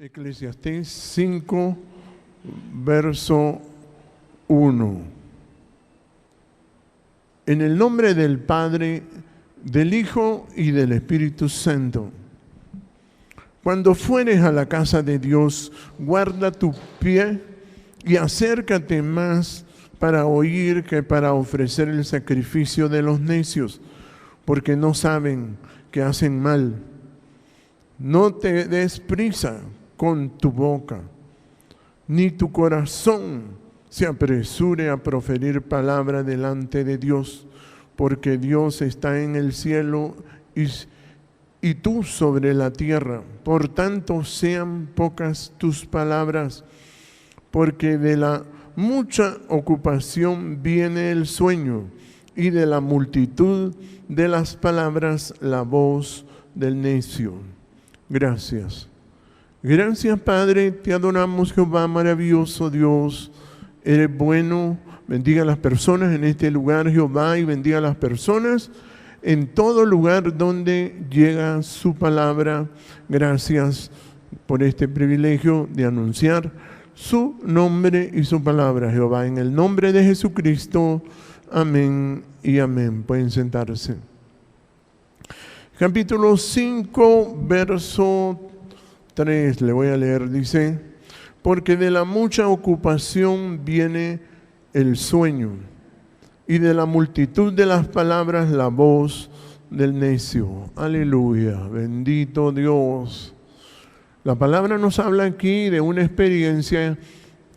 Eclesiastés 5, verso 1. En el nombre del Padre, del Hijo y del Espíritu Santo. Cuando fueres a la casa de Dios, guarda tu pie y acércate más para oír que para ofrecer el sacrificio de los necios, porque no saben que hacen mal. No te des prisa con tu boca, ni tu corazón se apresure a proferir palabra delante de Dios, porque Dios está en el cielo y tú sobre la tierra. Por tanto, sean pocas tus palabras, porque de la mucha ocupación viene el sueño, y de la multitud de las palabras la voz del necio. Gracias. Gracias, Padre, te adoramos, Jehová, maravilloso Dios. Eres bueno. Bendiga a las personas en este lugar, Jehová, y bendiga a las personas en todo lugar donde llega su palabra. Gracias por este privilegio de anunciar su nombre y su palabra, Jehová. En el nombre de Jesucristo, amén y amén. Pueden sentarse. Capítulo 5, verso 3, le voy a leer, dice: porque de la mucha ocupación viene el sueño, y de la multitud de las palabras la voz del necio. Aleluya, bendito Dios. La palabra nos habla aquí de una experiencia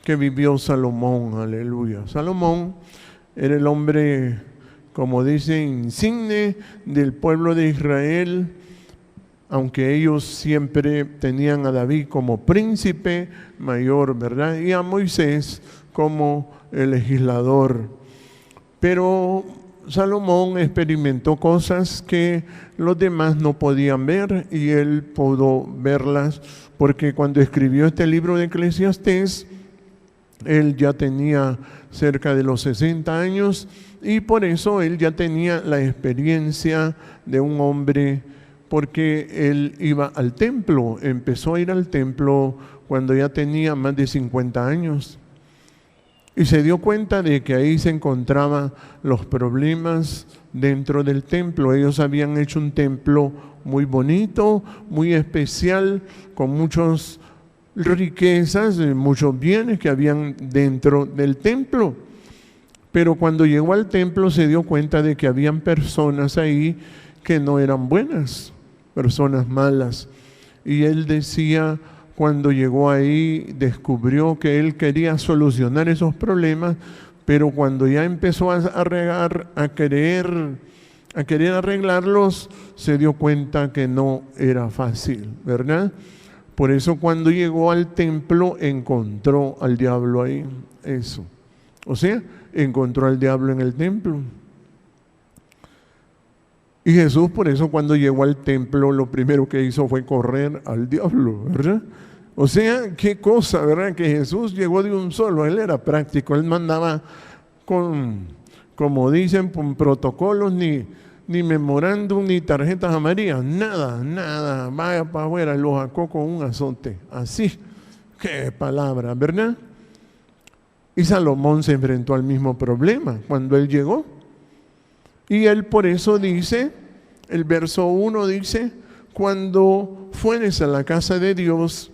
que vivió Salomón. Aleluya. Salomón era el hombre, como dice, insigne del pueblo de Israel, aunque ellos siempre tenían a David como príncipe mayor, ¿verdad? Y a Moisés como el legislador. Pero Salomón experimentó cosas que los demás no podían ver y él pudo verlas, porque cuando escribió este libro de Eclesiastés, él ya tenía cerca de los 60 años y por eso él ya tenía la experiencia de un hombre, porque él iba al templo, empezó a ir al templo cuando ya tenía más de 50 años. Y se dio cuenta de que ahí se encontraban los problemas dentro del templo. Ellos habían hecho un templo muy bonito, muy especial, con muchas riquezas, muchos bienes que habían dentro del templo. Pero cuando llegó al templo se dio cuenta de que habían personas ahí que no eran buenas, personas malas. Y él decía, cuando llegó ahí, descubrió que él quería solucionar esos problemas, pero cuando ya empezó a querer arreglarlos, se dio cuenta que no era fácil, ¿verdad? Por eso cuando llegó al templo, encontró al diablo ahí, eso. O sea, encontró al diablo en el templo. Y Jesús, por eso, cuando llegó al templo, lo primero que hizo fue correr al diablo, ¿verdad? O sea, qué cosa, ¿verdad? Que Jesús llegó de un solo, él era práctico, él mandaba con, como dicen, con protocolos, ni memorándum, ni tarjetas amarillas, nada, vaya para afuera, lo sacó con un azote, así, qué palabra, ¿verdad? Y Salomón se enfrentó al mismo problema cuando él llegó. Y él por eso dice, el verso 1 dice, cuando fueres a la casa de Dios,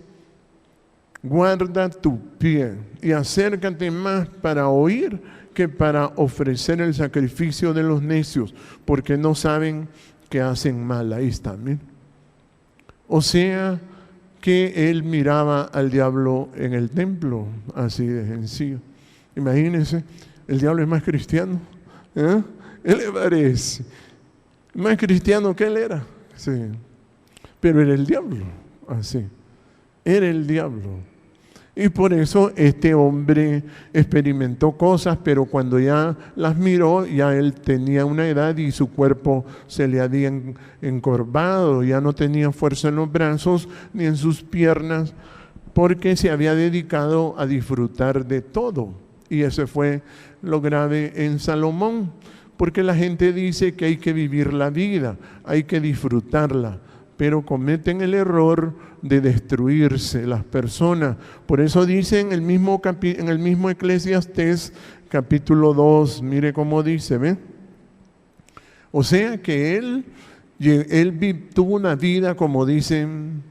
guarda tu pie y acércate más para oír que para ofrecer el sacrificio de los necios, porque no saben que hacen mal. Ahí está, ¿bien? O sea, que él miraba al diablo en el templo, así de sencillo. Imagínense, el diablo es más cristiano, ¿eh? Él le parece más cristiano que él era, sí. Pero era el diablo, así, era el diablo. Y por eso este hombre experimentó cosas, pero cuando ya las miró, ya él tenía una edad y su cuerpo se le había encorvado, ya no tenía fuerza en los brazos ni en sus piernas, porque se había dedicado a disfrutar de todo. Y eso fue lo grave en Salomón, porque la gente dice que hay que vivir la vida, hay que disfrutarla, pero cometen el error de destruirse las personas. Por eso dice en el mismo Eclesiastés, capítulo 2, mire cómo dice, ¿ve? O sea que él tuvo una vida, como dicen,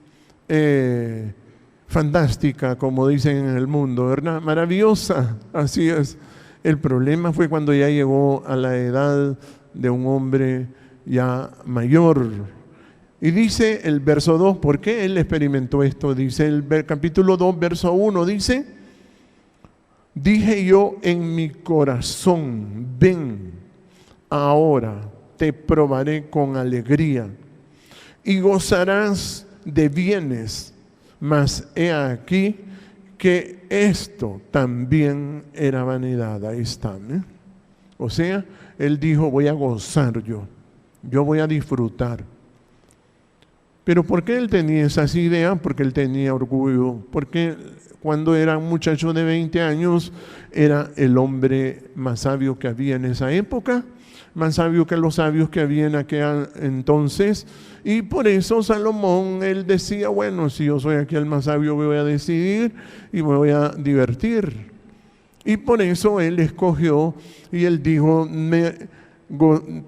fantástica, como dicen en el mundo, ¿verdad? Maravillosa, así es. El problema fue cuando ya llegó a la edad de un hombre ya mayor. Y dice el verso 2, ¿por qué él experimentó esto? Dice el capítulo 2, verso 1, dice: dije yo en mi corazón, ven, ahora te probaré con alegría y gozarás de bienes, mas he aquí que esto también era vanidad. Ahí está, ¿eh? O sea, él dijo, voy a gozar yo voy a disfrutar. Pero ¿por qué él tenía esas ideas? Porque él tenía orgullo, porque cuando era un muchacho de 20 años era el hombre más sabio que había en esa época, más sabio que los sabios que había en aquel entonces, y por eso Salomón, él decía, bueno, si yo soy aquí el más sabio, voy a decidir y me voy a divertir. Y por eso él escogió y él dijo, me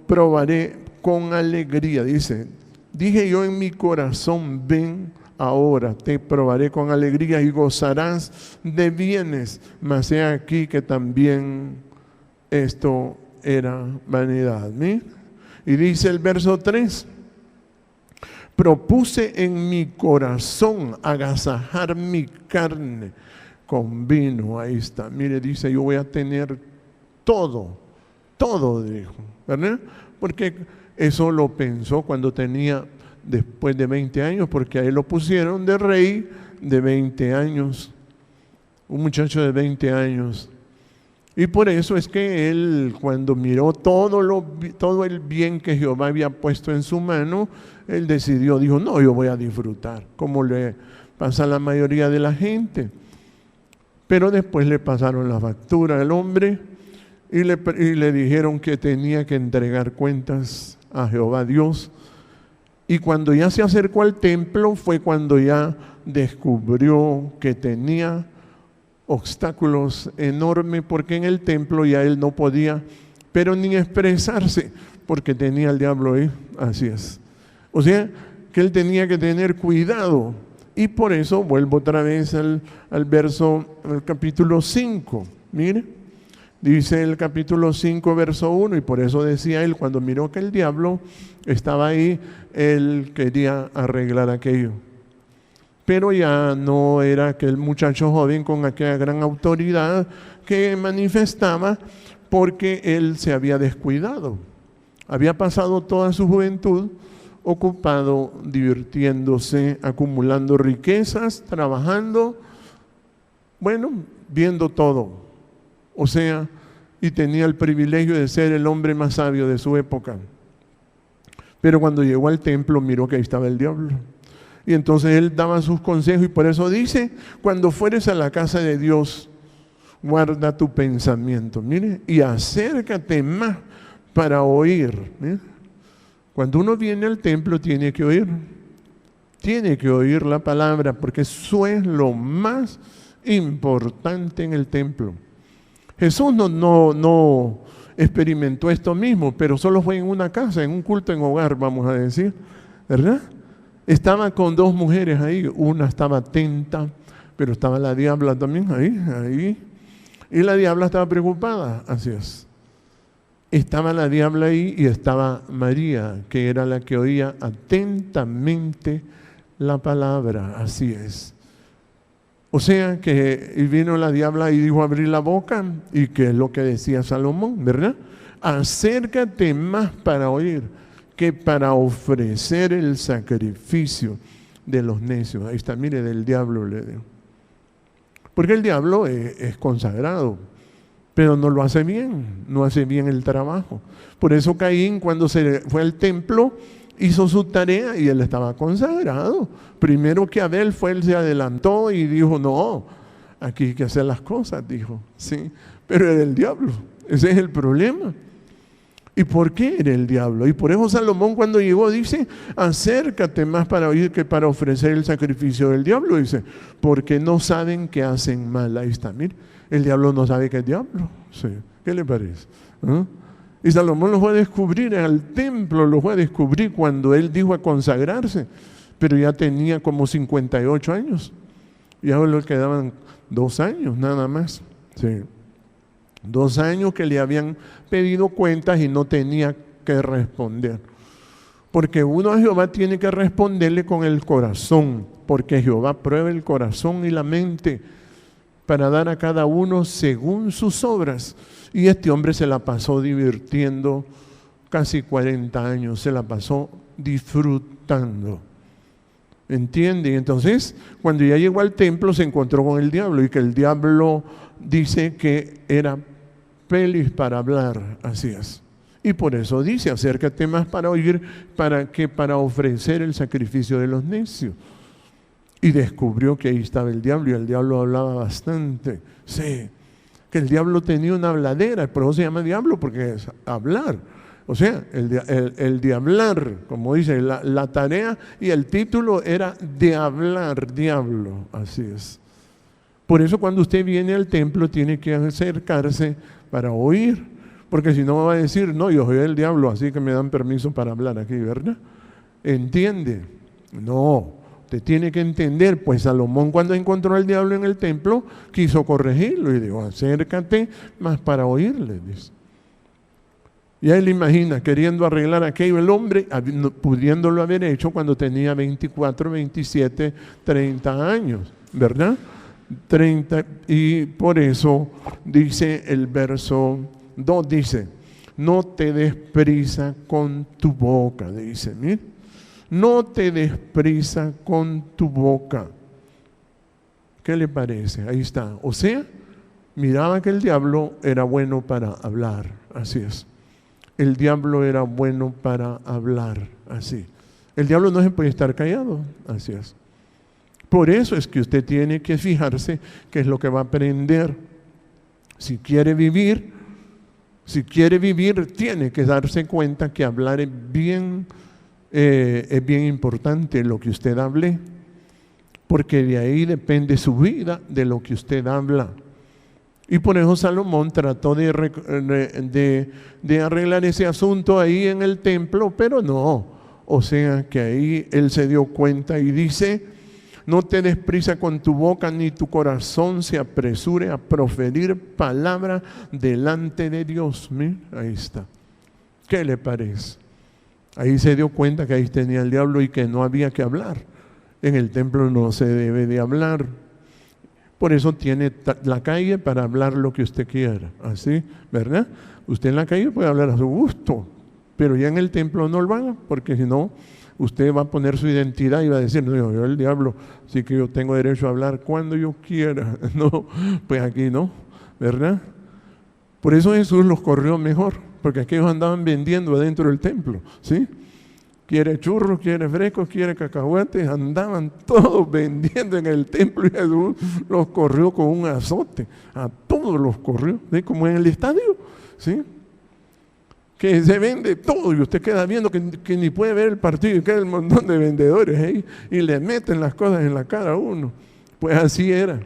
probaré con alegría, dice, dije yo en mi corazón, ven ahora, te probaré con alegría y gozarás de bienes, mas he aquí que también esto era vanidad. ¿Sí? Y dice el verso 3, propuse en mi corazón agasajar mi carne con vino. Ahí está, mire, dice, yo voy a tener todo, dijo, ¿verdad? Porque eso lo pensó cuando tenía después de 20 años, porque a él lo pusieron de rey de 20 años, un muchacho de 20 años. Y por eso es que él, cuando miró todo el bien que Jehová había puesto en su mano, él dijo, no, yo voy a disfrutar, como le pasa a la mayoría de la gente. Pero después le pasaron la factura al hombre y le dijeron que tenía que entregar cuentas a Jehová Dios. Y cuando ya se acercó al templo fue cuando ya descubrió que tenía obstáculos enormes, porque en el templo ya él no podía, pero ni expresarse, porque tenía al diablo ahí. Así es. O sea, que él tenía que tener cuidado. Y por eso vuelvo otra vez al capítulo 5. Mire, dice el capítulo 5, verso 1, y por eso decía él, cuando miró que el diablo estaba ahí, él quería arreglar aquello. Pero ya no era aquel muchacho joven con aquella gran autoridad que manifestaba, porque él se había descuidado. Había pasado toda su juventud ocupado, divirtiéndose, acumulando riquezas, trabajando, bueno, viendo todo. O sea, y tenía el privilegio de ser el hombre más sabio de su época. Pero cuando llegó al templo miró que ahí estaba el diablo. Y entonces él daba sus consejos, y por eso dice, cuando fueres a la casa de Dios, guarda tu pensamiento, mire, y acércate más para oír. Mire. Cuando uno viene al templo tiene que oír la palabra, porque eso es lo más importante en el templo. Jesús no experimentó esto mismo, pero solo fue en una casa, en un culto en hogar, vamos a decir, ¿verdad? Estaba con dos mujeres ahí, una estaba atenta, pero estaba la diabla también ahí, y la diabla estaba preocupada, así es. Estaba la diabla ahí y estaba María, que era la que oía atentamente la palabra, así es. O sea que vino la diabla y dijo abrir la boca, y que es lo que decía Salomón, ¿verdad? Acércate más para oír que para ofrecer el sacrificio de los necios. Ahí está, mire, del diablo le digo. Porque el diablo es consagrado, pero no lo hace bien, no hace bien el trabajo. Por eso Caín, cuando se fue al templo, hizo su tarea y él estaba consagrado. Primero que Abel él se adelantó y dijo, no, aquí hay que hacer las cosas, dijo. Sí, pero era el diablo, ese es el problema. ¿Y por qué era el diablo? Y por eso Salomón cuando llegó dice, acércate más para oír que para ofrecer el sacrificio del diablo. Dice, porque no saben que hacen mal. Ahí está, mire, el diablo no sabe que es diablo. Sí. ¿Qué le parece? ¿Ah? Y Salomón lo fue a descubrir en el templo, lo fue a descubrir cuando él dijo a consagrarse, pero ya tenía como 58 años. Ya le quedaban 2 años nada más. Sí. 2 años que le habían pedido cuentas y no tenía que responder. Porque uno a Jehová tiene que responderle con el corazón, porque Jehová prueba el corazón y la mente para dar a cada uno según sus obras. Y este hombre se la pasó divirtiendo casi 40 años, se la pasó disfrutando. ¿Entiende? Y entonces, cuando ya llegó al templo, se encontró con el diablo, y que el diablo dice que era pelis para hablar, así es. Y por eso dice, acércate más para oír, para ofrecer el sacrificio de los necios. Y descubrió que ahí estaba el diablo, y el diablo hablaba bastante. Sí, que el diablo tenía una habladera, por eso se llama diablo, porque es hablar. O sea, el de hablar, como dice, la tarea y el título era de hablar, diablo, así es. Por eso cuando usted viene al templo tiene que acercarse para oír, porque si no va a decir, no, yo soy el diablo, así que me dan permiso para hablar aquí, ¿verdad? ¿Entiende? No, usted tiene que entender, pues Salomón cuando encontró al diablo en el templo, quiso corregirlo y dijo, acércate más para oírle, dice. Y él imagina, queriendo arreglar aquello, el hombre, pudiéndolo haber hecho cuando tenía 24, 27, 30 años, ¿verdad? 30, y por eso dice el verso 2, dice, no te des prisa con tu boca, dice, mire, no te des prisa con tu boca. ¿Qué le parece? Ahí está. O sea, miraba que el diablo era bueno para hablar, así es. El diablo era bueno para hablar, así. El diablo no se puede estar callado, así es. Por eso es que usted tiene que fijarse qué es lo que va a aprender. Si quiere vivir, tiene que darse cuenta que hablar es bien importante lo que usted hable, porque de ahí depende su vida, de lo que usted habla. Y por eso Salomón trató de arreglar ese asunto ahí en el templo, pero no. O sea que ahí él se dio cuenta y dice, no te des prisa con tu boca, ni tu corazón se apresure a proferir palabra delante de Dios. Mira, ahí está. ¿Qué le parece? Ahí se dio cuenta que ahí tenía el diablo y que no había que hablar. En el templo no se debe de hablar. Por eso tiene la calle para hablar lo que usted quiera, así, ¿verdad? Usted en la calle puede hablar a su gusto, pero ya en el templo no lo haga, porque si no, usted va a poner su identidad y va a decir, no, yo el diablo, sí que yo tengo derecho a hablar cuando yo quiera. No, pues aquí no, ¿verdad? Por eso Jesús los corrió mejor, porque aquellos andaban vendiendo adentro del templo, ¿sí? Quiere churros, quiere frescos, quiere cacahuates, andaban todos vendiendo en el templo y Jesús los corrió con un azote, a todos los corrió, ¿sí? Como en el estadio, ¿sí? Que se vende todo y usted queda viendo que ni puede ver el partido y queda un montón de vendedores ahí y le meten las cosas en la cara a uno. Pues así era.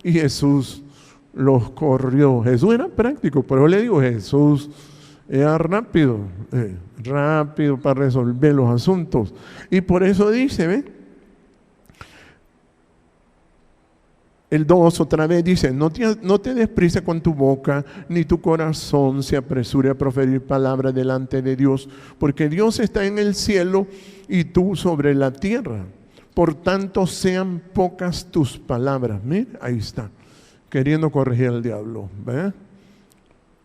Y Jesús los corrió. Jesús era práctico, por eso le digo, Jesús era rápido para resolver los asuntos. Y por eso dice, ¿ve? El 2 otra vez dice, no te des prisa con tu boca, ni tu corazón se apresure a proferir palabra delante de Dios, porque Dios está en el cielo y tú sobre la tierra. Por tanto, sean pocas tus palabras. Mira, ahí está, queriendo corregir al diablo, ¿ve?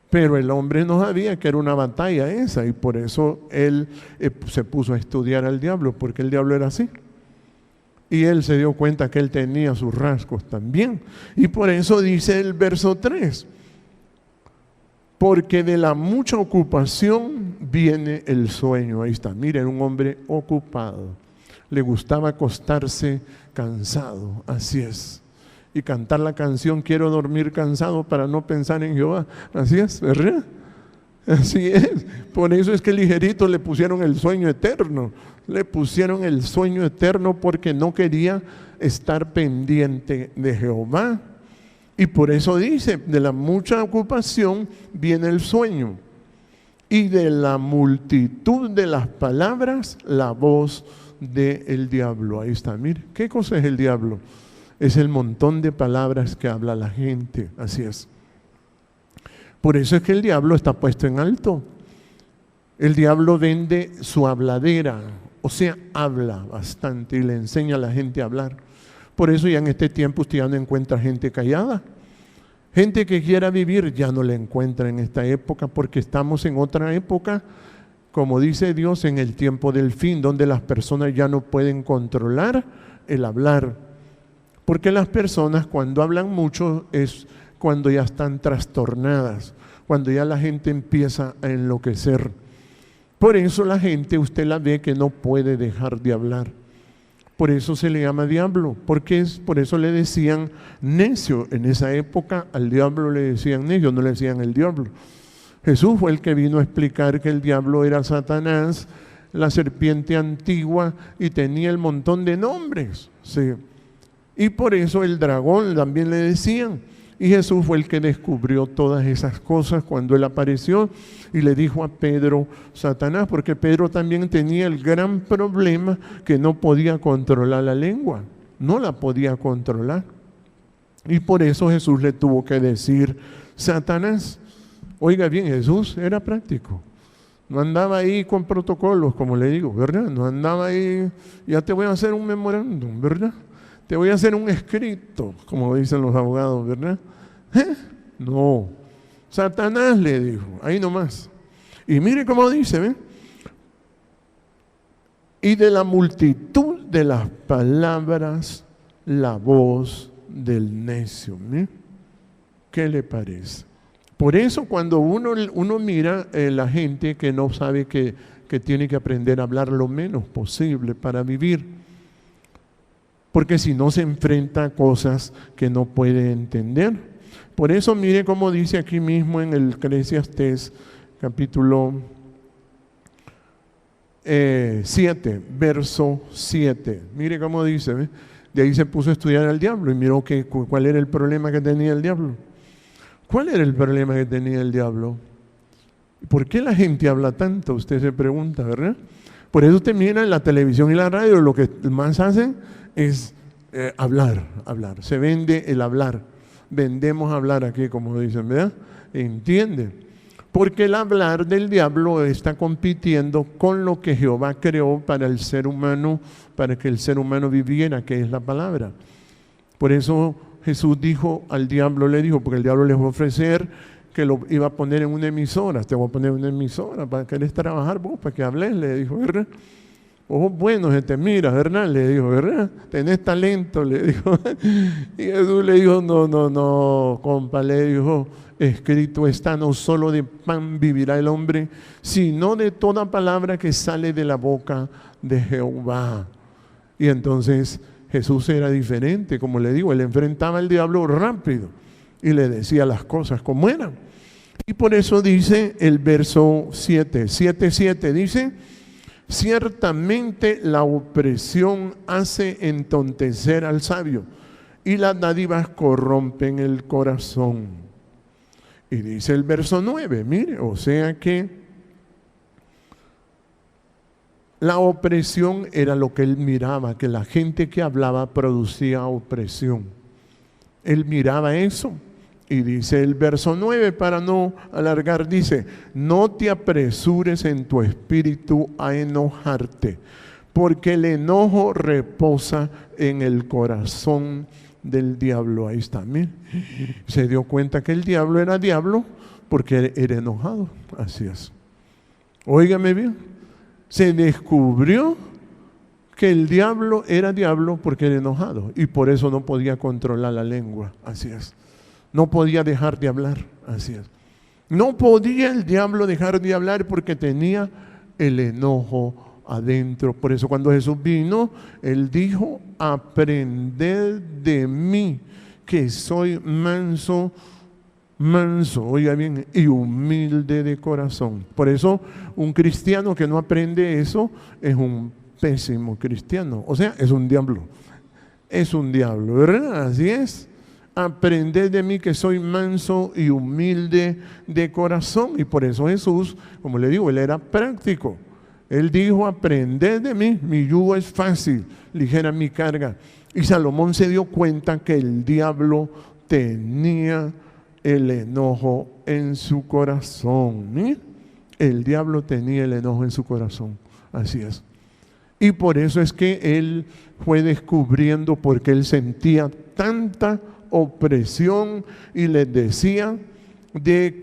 Pero el hombre no sabía que era una batalla esa, y por eso él se puso a estudiar al diablo, porque el diablo era así. Y él se dio cuenta que él tenía sus rasgos también. Y por eso dice el verso 3, porque de la mucha ocupación viene el sueño. Ahí está, miren, un hombre ocupado. Le gustaba acostarse cansado, así es. Y cantar la canción, quiero dormir cansado para no pensar en Jehová. Así es, ¿verdad? Así es. Por eso es que ligerito le pusieron el sueño eterno. Le pusieron el sueño eterno porque no quería estar pendiente de Jehová. Y por eso dice, de la mucha ocupación viene el sueño. Y de la multitud de las palabras, la voz del diablo. Ahí está, mire, ¿qué cosa es el diablo? Es el montón de palabras que habla la gente, así es. Por eso es que el diablo está puesto en alto. El diablo vende su habladera, o sea, habla bastante y le enseña a la gente a hablar. Por eso ya en este tiempo usted ya no encuentra gente callada. Gente que quiera vivir ya no la encuentra en esta época, porque estamos en otra época, como dice Dios, en el tiempo del fin, donde las personas ya no pueden controlar el hablar. Porque las personas cuando hablan mucho es cuando ya están trastornadas, cuando ya la gente empieza a enloquecer. Por eso la gente, usted la ve que no puede dejar de hablar. Por eso se le llama diablo, porque por eso le decían necio. En esa época al diablo le decían necio, no le decían el diablo. Jesús fue el que vino a explicar que el diablo era Satanás, la serpiente antigua, y tenía el montón de nombres. Sí. Y por eso el dragón también le decían. Y Jesús fue el que descubrió todas esas cosas cuando él apareció y le dijo a Pedro, Satanás, porque Pedro también tenía el gran problema que no podía controlar la lengua, no la podía controlar. Y por eso Jesús le tuvo que decir, Satanás, oiga bien, Jesús era práctico. No andaba ahí con protocolos, como le digo, ¿verdad? No andaba ahí, ya te voy a hacer un memorándum, ¿verdad? Te voy a hacer un escrito, como dicen los abogados, ¿verdad? No, Satanás le dijo, ahí nomás. Y mire cómo dice, ¿ven? Y de la multitud de las palabras, la voz del necio. ¿Eh? ¿Qué le parece? Por eso cuando uno mira la gente que no sabe que tiene que aprender a hablar lo menos posible para vivir, porque si no se enfrenta a cosas que no puede entender. Por eso mire cómo dice aquí mismo en el Eclesiastés capítulo 7, verso 7. Mire cómo dice, ¿ve? De ahí se puso a estudiar al diablo y miró cuál era el problema que tenía el diablo. ¿Cuál era el problema que tenía el diablo? ¿Por qué la gente habla tanto? Usted se pregunta, ¿verdad? Por eso usted mira en la televisión y la radio, lo que más hacen es hablar. Se vende el hablar. Vendemos hablar aquí, como dicen, ¿verdad? ¿Entiende? Porque el hablar del diablo está compitiendo con lo que Jehová creó para el ser humano, para que el ser humano viviera, que es la palabra. Por eso Jesús dijo al diablo, le dijo, porque el diablo les va a ofrecer que lo iba a poner en una emisora. Te voy a poner en una emisora para que querés trabajar vos, para que hables, le dijo, ¿verdad? Ojos buenos se te mira, ¿verdad? Le dijo, ¿verdad? Tenés talento, le dijo. Y Jesús le dijo, no, compa, le dijo, escrito está, no solo de pan vivirá el hombre, sino de toda palabra que sale de la boca de Jehová. Y entonces Jesús era diferente, como le digo, él enfrentaba al diablo rápido y le decía las cosas como eran. Y por eso dice el verso 7:7 dice, ciertamente la opresión hace entontecer al sabio y las dádivas corrompen el corazón. Y dice el verso 9, mire, o sea que la opresión era lo que él miraba, que la gente que hablaba producía opresión. Él miraba eso. Y dice el verso 9, para no alargar, dice, no te apresures en tu espíritu a enojarte, porque el enojo reposa en el corazón del diablo. Ahí está, mire. Se dio cuenta que el diablo era diablo porque era enojado. Así es. Óigame bien. Se descubrió que el diablo era diablo porque era enojado y por eso no podía controlar la lengua. Así es. No podía dejar de hablar, así es. No podía el diablo dejar de hablar porque tenía el enojo adentro. Por eso cuando Jesús vino, Él dijo, aprended de mí, que soy manso manso, oiga bien, y humilde de corazón. Por eso un cristiano que no aprende eso es un pésimo cristiano, o sea, es un diablo. Es un diablo, ¿verdad? Así es. Aprended de mí que soy manso y humilde de corazón. Y por eso Jesús, como le digo, él era práctico. Él dijo, aprended de mí, mi yugo es fácil, ligera mi carga. Y Salomón se dio cuenta que el diablo tenía el enojo en su corazón. ¿Sí? El diablo tenía el enojo en su corazón. Así es. Y por eso es que él fue descubriendo, porque él sentía tanta opresión y les decía de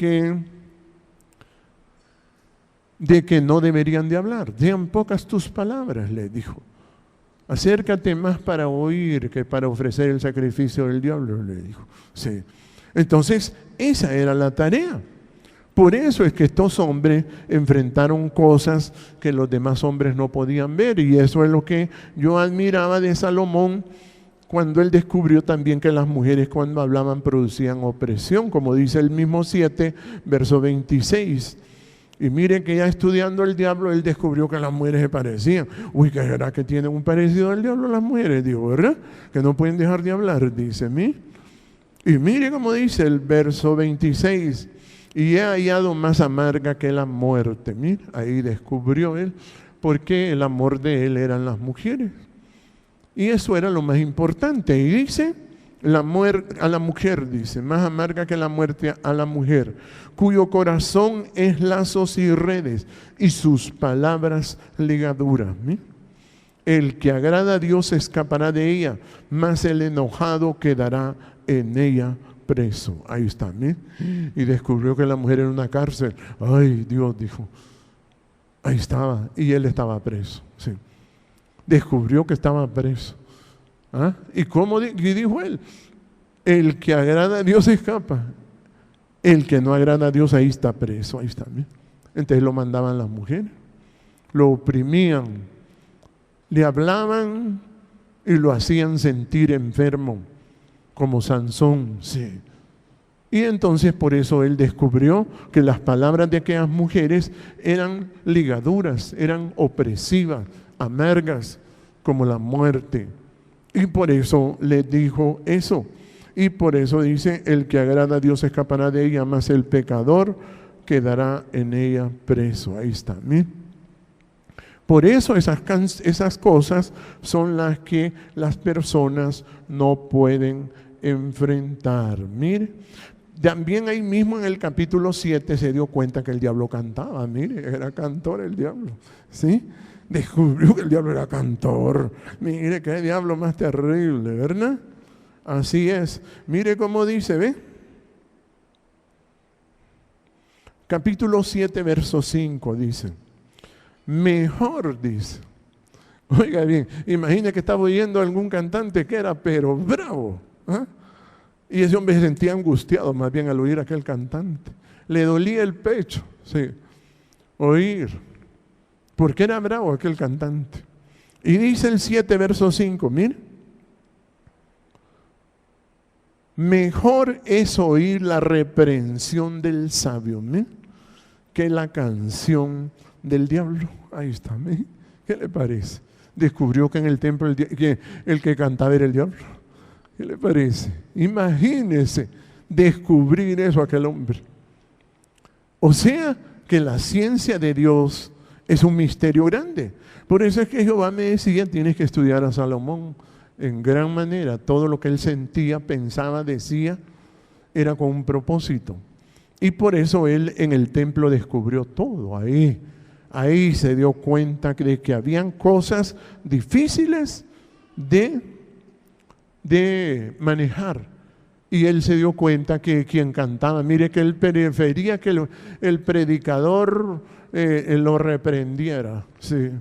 que no deberían de hablar. Sean pocas tus palabras, le dijo. Acércate más para oír que para ofrecer el sacrificio del diablo, le dijo. Sí. Entonces, esa era la tarea. Por eso es que estos hombres enfrentaron cosas que los demás hombres no podían ver. Y eso es lo que yo admiraba de Salomón, cuando él descubrió también que las mujeres cuando hablaban producían opresión, como dice el mismo 7, verso 26. Y miren que ya estudiando el diablo, él descubrió que las mujeres se parecían. Uy, ¿qué será que tienen un parecido al diablo las mujeres? Digo, ¿verdad? Que no pueden dejar de hablar, dice mí. Y mire cómo dice el verso 26. Y he hallado más amarga que la muerte. Mira, ahí descubrió él, porque el amor de él eran las mujeres. Y eso era lo más importante. Y dice, a la mujer, dice, más amarga que la muerte a la mujer, cuyo corazón es lazos y redes, y sus palabras ligaduras. ¿Sí? El que agrada a Dios escapará de ella, mas el enojado quedará en ella preso. Ahí está, ¿sí? Y descubrió que la mujer era una cárcel. Ay, Dios, dijo. Ahí estaba, y él estaba preso. Sí. Descubrió que estaba preso. ¿Ah? ¿Y cómo y dijo él? El que agrada a Dios escapa. El que no agrada a Dios, ahí está preso. Ahí está, ¿sí? Entonces lo mandaban las mujeres, lo oprimían, le hablaban y lo hacían sentir enfermo, como Sansón, sí. Y entonces por eso él descubrió que las palabras de aquellas mujeres eran ligaduras, eran opresivas, amargas, como la muerte. Y por eso le dijo eso. Y por eso dice, el que agrada a Dios escapará de ella, mas el pecador quedará en ella preso. Ahí está, ¿sí? Por eso esas cosas son las que las personas no pueden enfrentar. Mire, también ahí mismo en el capítulo 7 se dio cuenta que el diablo cantaba. Mire, era cantor el diablo, ¿sí? Descubrió que el diablo era cantor. Mire, qué diablo más terrible, ¿verdad? Así es. Mire cómo dice, ¿ve? Capítulo 7, verso 5 dice. Mejor, dice. Oiga bien, imagina que estaba oyendo a algún cantante que era pero bravo. ¿Ah? Y ese hombre se sentía angustiado más bien al oír a aquel cantante. Le dolía el pecho, sí, oír. Porque era bravo aquel cantante. Y dice el 7, verso 5, mire. Mejor es oír la reprensión del sabio, ¿sí? Que la canción del diablo. Ahí está, ¿sí? ¿Qué le parece? Descubrió que en el templo el que cantaba era el diablo. ¿Qué le parece? Imagínese descubrir eso a aquel hombre. O sea, que la ciencia de Dios es un misterio grande. Por eso es que Jehová me decía, tienes que estudiar a Salomón en gran manera. Todo lo que él sentía, pensaba, decía, era con un propósito. Y por eso él en el templo descubrió todo. Ahí se dio cuenta de que habían cosas difíciles de manejar. Y él se dio cuenta que quien cantaba, mire que él prefería que el predicador lo reprendiera. Sí.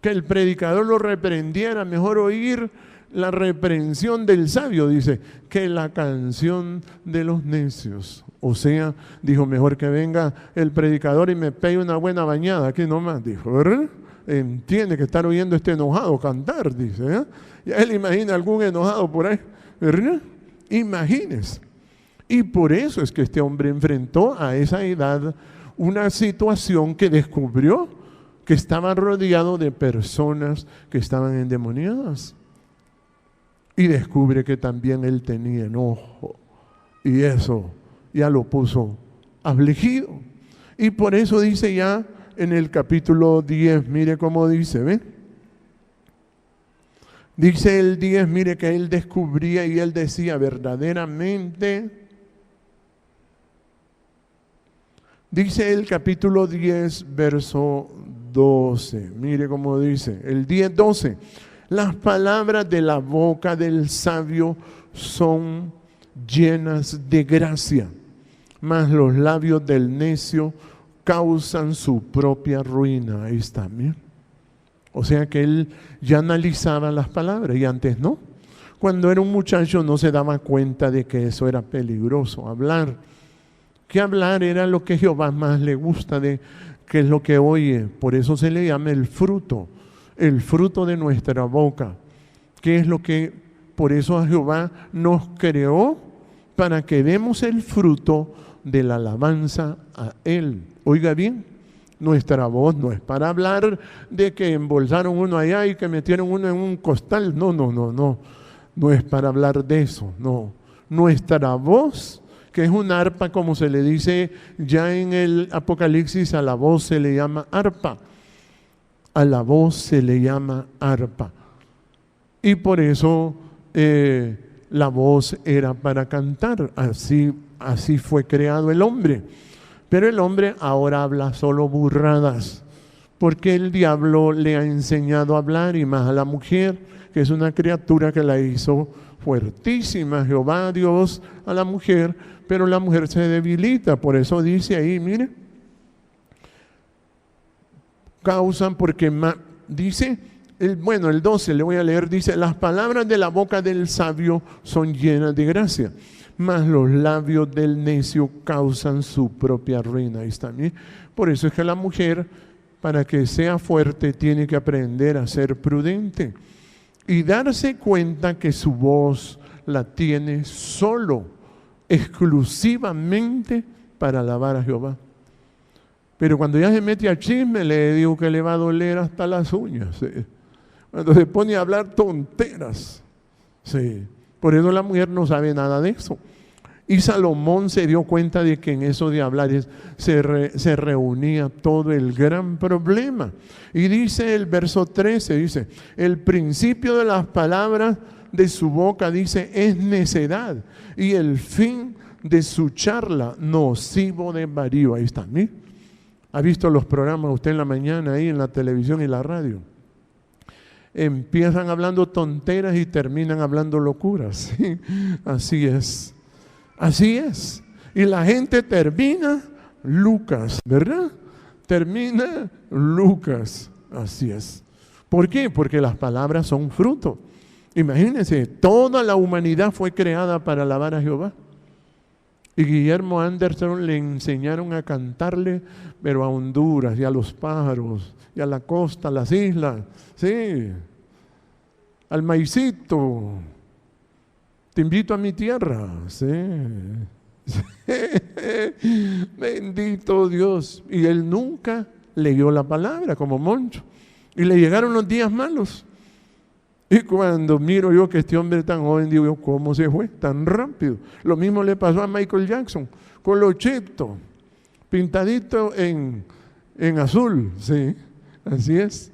Que el predicador lo reprendiera, mejor oír la reprensión del sabio, dice, que la canción de los necios. O sea, dijo, mejor que venga el predicador y me pegue una buena bañada, aquí nomás, dijo, ¿verdad? Entiende que estar oyendo este enojado cantar, dice, ¿eh? Ya él imagina algún enojado por ahí, ¿verdad? Imagínese. Y por eso es que este hombre enfrentó a esa edad una situación que descubrió que estaba rodeado de personas que estaban endemoniadas. Y descubre que también él tenía enojo. Y eso ya lo puso afligido. Y por eso dice ya en el capítulo 10, mire cómo dice, ¿ve? Dice el 10, mire que él descubría y él decía verdaderamente. Dice el capítulo 10, verso 12. Mire cómo dice, el 10, 12. Las palabras de la boca del sabio son llenas de gracia, mas los labios del necio causan su propia ruina. Ahí está, ¿bien? O sea que él ya analizaba las palabras y antes no. Cuando era un muchacho no se daba cuenta de que eso era peligroso, hablar. Que hablar era lo que Jehová más le gusta, de que es lo que oye. Por eso se le llama el fruto de nuestra boca. Que es lo que, por eso a Jehová nos creó, para que demos el fruto de la alabanza a Él. Oiga bien, nuestra voz no es para hablar de que embolsaron uno allá y que metieron uno en un costal. No. No es para hablar de eso, no. Nuestra voz, que es un arpa, como se le dice ya en el Apocalipsis, a la voz se le llama arpa. A la voz se le llama arpa. Y por eso la voz era para cantar. Así fue creado el hombre. Pero el hombre ahora habla solo burradas, porque el diablo le ha enseñado a hablar, y más a la mujer, que es una criatura que la hizo fuertísima, Jehová Dios a la mujer, pero la mujer se debilita. Por eso dice ahí, mire, causan porque dice, el 12 le voy a leer, dice, las palabras de la boca del sabio son llenas de gracia, mas los labios del necio causan su propia ruina. Ahí está, ¿sí? Por eso es que la mujer, para que sea fuerte, tiene que aprender a ser prudente y darse cuenta que su voz la tiene solo, exclusivamente para alabar a Jehová. Pero cuando ya se mete al chisme, le digo que le va a doler hasta las uñas. ¿Sí? Cuando se pone a hablar tonteras. Sí. Por eso la mujer no sabe nada de eso. Y Salomón se dio cuenta de que en eso de hablar se reunía todo el gran problema. Y dice el verso 13, dice, el principio de las palabras de su boca, dice, es necedad, y el fin de su charla nocivo de varío. Ahí está, ¿sí? ¿Ha visto los programas usted en la mañana ahí en la televisión y la radio? Empiezan hablando tonteras y terminan hablando locuras. ¿Sí? Así es. Así es. Y la gente termina Lucas, ¿verdad? Termina Lucas. Así es. ¿Por qué? Porque las palabras son fruto. Imagínense, toda la humanidad fue creada para alabar a Jehová. Y Guillermo Anderson le enseñaron a cantarle, pero a Honduras y a los pájaros y a la costa, a las islas, sí, al maicito. Te invito a mi tierra, sí. Bendito Dios. Y él nunca leyó la palabra como Moncho. Y le llegaron los días malos. Y cuando miro yo que este hombre tan joven, digo yo, ¿cómo se fue tan rápido? Lo mismo le pasó a Michael Jackson, colochito, pintadito en azul, sí, así es.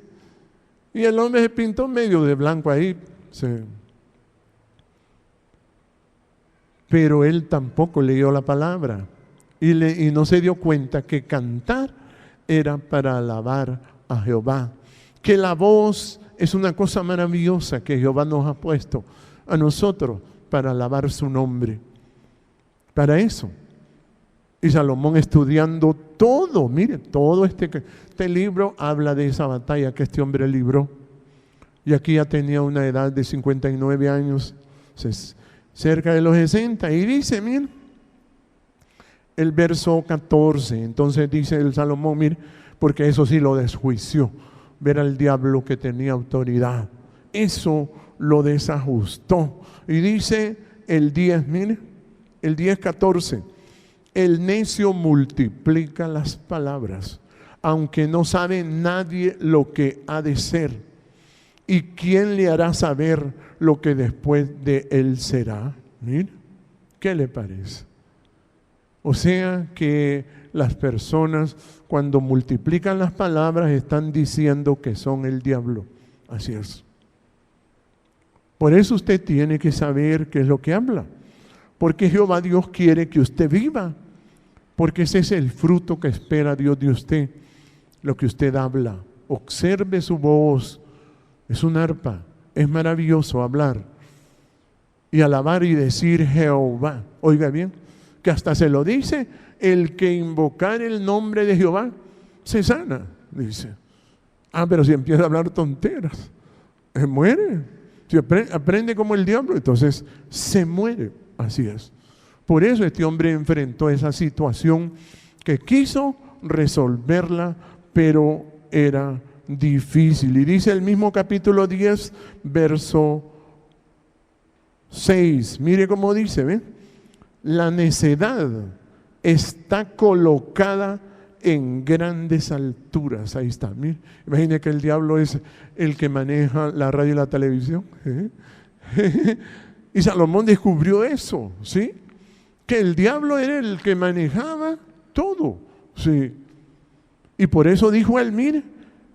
Y el hombre se pintó medio de blanco ahí, sí. Pero él tampoco leyó la palabra y no se dio cuenta que cantar era para alabar a Jehová, que la voz es una cosa maravillosa que Jehová nos ha puesto a nosotros para alabar su nombre. Para eso. Y Salomón estudiando todo, mire, todo este libro habla de esa batalla que este hombre libró. Y aquí ya tenía una edad de 59 años, cerca de los 60. Y dice, mire, el verso 14, entonces dice el Salomón, mire, porque eso sí lo desjuició. Ver al diablo que tenía autoridad. Eso lo desajustó. Y dice el 10, mire, El 10:14. El necio multiplica las palabras, aunque no sabe nadie lo que ha de ser. ¿Y quién le hará saber lo que después de él será? Mira, ¿qué le parece? O sea que las personas cuando multiplican las palabras están diciendo que son el diablo. Así es. Por eso usted tiene que saber qué es lo que habla. Porque Jehová Dios quiere que usted viva. Porque ese es el fruto que espera Dios de usted. Lo que usted habla. Observe su voz. Es un arpa. Es maravilloso hablar. Y alabar y decir Jehová. Oiga bien, que hasta se lo dice, el que invocar el nombre de Jehová se sana, dice. Pero si empieza a hablar tonteras, se muere. Si aprende como el diablo, entonces se muere. Así es. Por eso este hombre enfrentó esa situación que quiso resolverla, pero era difícil. Y dice el mismo capítulo 10, verso 6. Mire cómo dice, ¿ve? La necedad está colocada en grandes alturas. Ahí está, mire. Imagine que el diablo es el que maneja la radio y la televisión. Y Salomón descubrió eso, ¿sí? Que el diablo era el que manejaba todo, ¿sí? Y por eso dijo él, mire,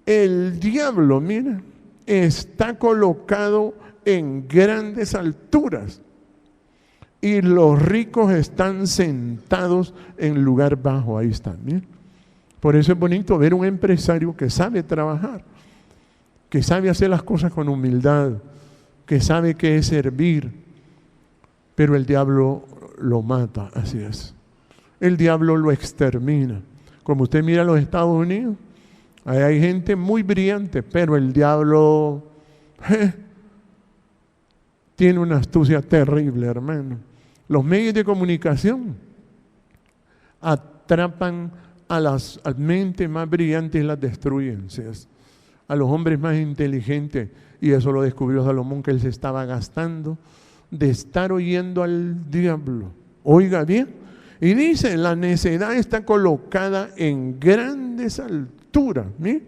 el diablo, mire, está colocado en grandes alturas. Y los ricos están sentados en lugar bajo. Ahí están, ¿bien? Por eso es bonito ver un empresario que sabe trabajar, que sabe hacer las cosas con humildad, que sabe qué es servir. Pero el diablo lo mata, así es. El diablo lo extermina. Como usted mira los Estados Unidos, ahí hay gente muy brillante, pero el diablo tiene una astucia terrible, hermano. Los medios de comunicación atrapan a las mentes más brillantes y las destruyen, ¿sí? A los hombres más inteligentes. Y eso lo descubrió Salomón, que él se estaba gastando de estar oyendo al diablo. Oiga bien. Y dice, la necedad está colocada en grandes alturas, ¿sí?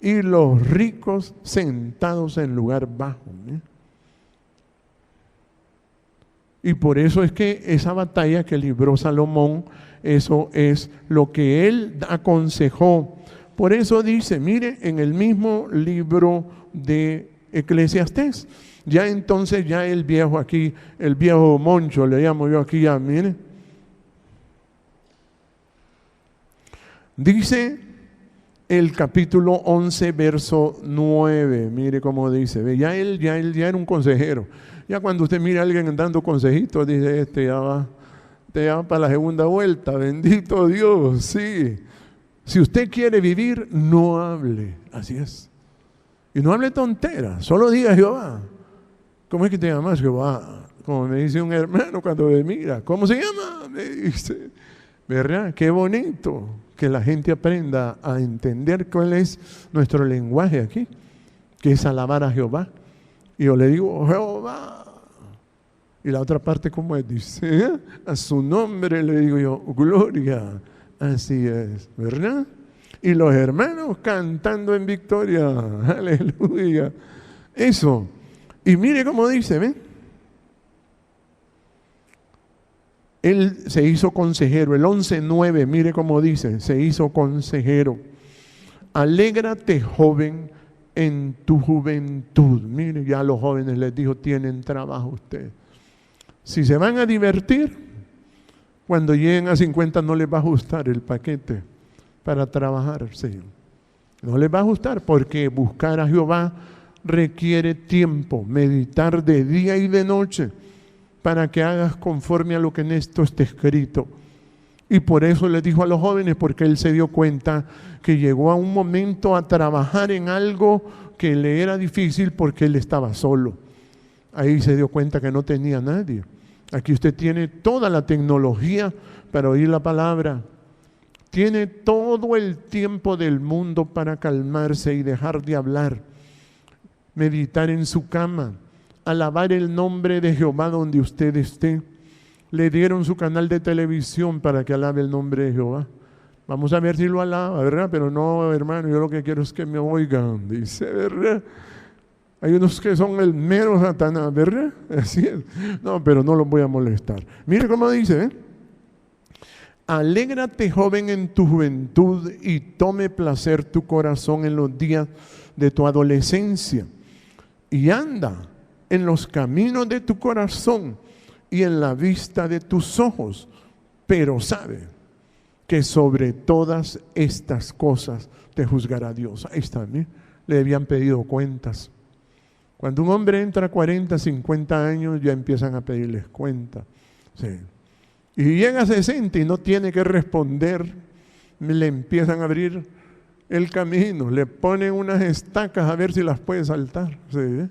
Y los ricos sentados en lugar bajo, ¿sí? Y por eso es que esa batalla que libró Salomón, eso es lo que él aconsejó. Por eso dice, mire, en el mismo libro de Eclesiastés, ya entonces ya el viejo aquí, el viejo Moncho, le llamo yo aquí ya, mire. Dice el capítulo 11, verso 9, mire cómo dice, ya él era un consejero. Ya cuando usted mira a alguien dando consejitos, dice, ya va para la segunda vuelta, bendito Dios, sí. Si usted quiere vivir, no hable, así es. Y no hable tonteras, solo diga Jehová. ¿Cómo es que te llamas, Jehová? Como me dice un hermano cuando me mira, ¿cómo se llama? Me dice, ¿verdad? Qué bonito que la gente aprenda a entender cuál es nuestro lenguaje aquí, que es alabar a Jehová. Y yo le digo, Jehová. Y la otra parte, ¿cómo es? Dice, a su nombre le digo yo, gloria. Así es, ¿verdad? Y los hermanos cantando en victoria. Aleluya. Eso. Y mire cómo dice, ¿ven? Él se hizo consejero. El 11:9, mire cómo dice, se hizo consejero. Alégrate, joven, en tu juventud. Mire, ya a los jóvenes les dijo, tienen trabajo ustedes. Si se van a divertir, cuando lleguen a 50 no les va a ajustar el paquete para trabajar, sí. No les va a ajustar porque buscar a Jehová requiere tiempo, meditar de día y de noche para que hagas conforme a lo que en esto está escrito. Y por eso les dijo a los jóvenes, porque él se dio cuenta que llegó a un momento a trabajar en algo que le era difícil porque él estaba solo. Ahí se dio cuenta que no tenía nadie. Aquí usted tiene toda la tecnología para oír la palabra. Tiene todo el tiempo del mundo para calmarse y dejar de hablar. Meditar en su cama. Alabar el nombre de Jehová donde usted esté. le dieron su canal de televisión para que alabe el nombre de Jehová. Vamos a ver si lo alaba, ¿verdad? Pero no, hermano, yo lo que quiero es que me oigan, dice, ¿verdad? Hay unos que son el mero Satanás, ¿verdad? Así es. No, pero no los voy a molestar. Mire cómo dice, ¿eh? Alégrate, joven, en tu juventud y tome placer tu corazón en los días de tu adolescencia. Y anda en los caminos de tu corazón y en la vista de tus ojos. Pero sabe que sobre todas estas cosas te juzgará Dios. Ahí está, ¿eh? Le habían pedido cuentas. Cuando un hombre entra a 40, 50 años, ya empiezan a pedirles cuenta. Sí. Y llega a 60 y no tiene que responder, le empiezan a abrir el camino, le ponen unas estacas a ver si las puede saltar. ¿Sí?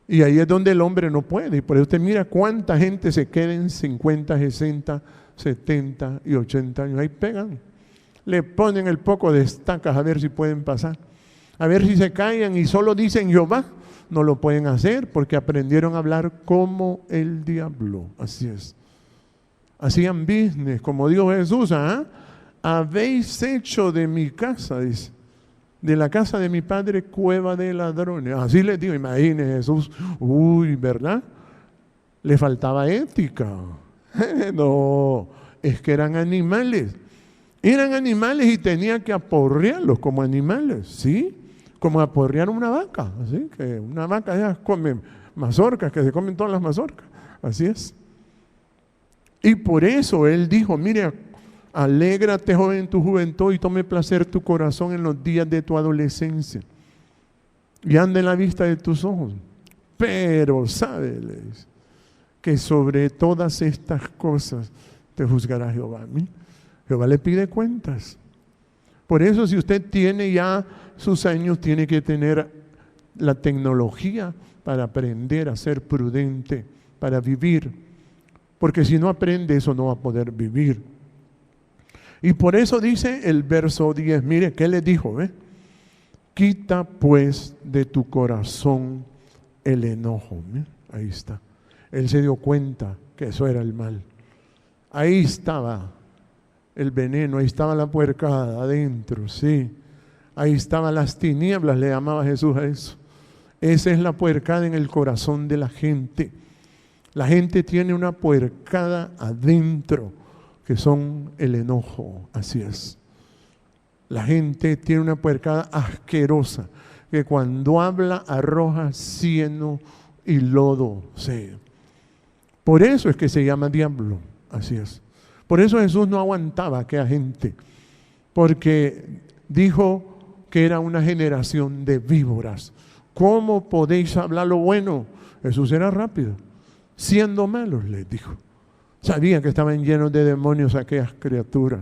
Y ahí es donde el hombre no puede. Y por eso usted mira cuánta gente se queda en 50, 60, 70 y 80 años. Ahí pegan. Le ponen el poco de estacas a ver si pueden pasar. A ver si se callan y solo dicen Jehová. No lo pueden hacer porque aprendieron a hablar como el diablo. Así es. Hacían business, como dijo Jesús, ¿ah? Habéis hecho de mi casa, dice, de la casa de mi padre cueva de ladrones. Así les digo, imagínense Jesús, uy, ¿verdad? Le faltaba ética. No, es que eran animales. Eran animales y tenían que aporrearlos como animales, ¿sí? Como aporrear una vaca, así que una vaca ya come mazorcas, que se comen todas las mazorcas, así es. Y por eso él dijo, mire, alégrate, joven, en tu juventud y tome placer tu corazón en los días de tu adolescencia. Y anda en la vista de tus ojos. Pero sabe, que sobre todas estas cosas te juzgará Jehová. Jehová le pide cuentas. Por eso si usted tiene ya sus años, tiene que tener la tecnología para aprender a ser prudente, para vivir. Porque si no aprende eso no va a poder vivir. Y por eso dice el verso 10, mire, ¿qué le dijo? Quita pues de tu corazón el enojo. Ahí está. Él se dio cuenta que eso era el mal. Ahí estaba el veneno, ahí estaba la puercada adentro, sí. Ahí estaban las tinieblas, le llamaba Jesús a eso. Esa es la puercada en el corazón de la gente. La gente tiene una puercada adentro, que son el enojo, así es. La gente tiene una puercada asquerosa, que cuando habla arroja cieno y lodo. Sí. Por eso es que se llama diablo, así es. Por eso Jesús no aguantaba a aquella gente, porque dijo que era una generación de víboras. ¿Cómo podéis hablar lo bueno? Jesús era rápido. Siendo malos, les dijo. Sabían que estaban llenos de demonios aquellas criaturas.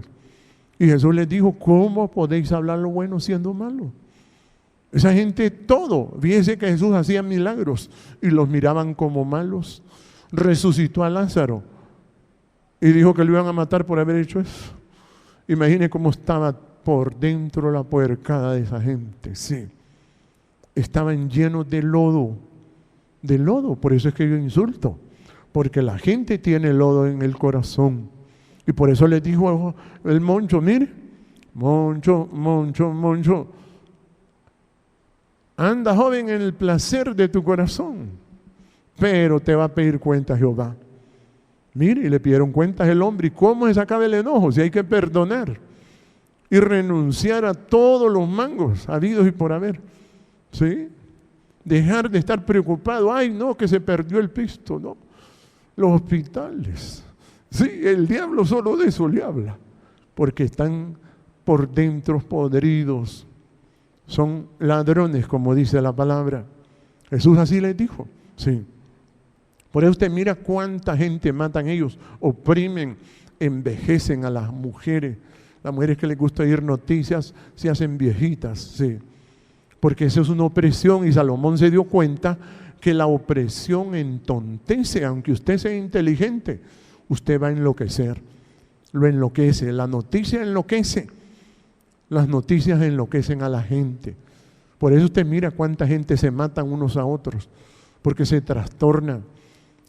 Y Jesús les dijo, ¿cómo podéis hablar lo bueno siendo malos? Esa gente todo. Fíjense que Jesús hacía milagros y los miraban como malos. Resucitó a Lázaro y dijo que lo iban a matar por haber hecho eso. Imagine cómo estaba por dentro la puercada de esa gente. Sí. Estaban llenos de lodo. De lodo, por eso es que yo insulto. Porque la gente tiene lodo en el corazón. Y por eso les dijo el Moncho, mire, Moncho, anda, joven, en el placer de tu corazón, pero te va a pedir cuentas Jehová. Mire, y le pidieron cuentas el hombre. ¿Y cómo se acaba el enojo? Si hay que perdonar y renunciar a todos los mangos habidos y por haber. ¿Sí? Dejar de estar preocupado. Ay, no, que se perdió el pisto, no. Los hospitales. Sí, el diablo solo de eso le habla, porque están por dentro podridos. Son ladrones, como dice la palabra. Jesús así les dijo. Sí. Por eso usted mira cuánta gente matan ellos, oprimen, envejecen a las mujeres. Las mujeres que les gusta oír noticias se hacen viejitas, sí. Porque eso es una opresión y Salomón se dio cuenta que la opresión entontece, aunque usted sea inteligente, usted va a enloquecer, lo enloquece, la noticia enloquece, las noticias enloquecen a la gente. Por eso usted mira cuánta gente se matan unos a otros, porque se trastornan.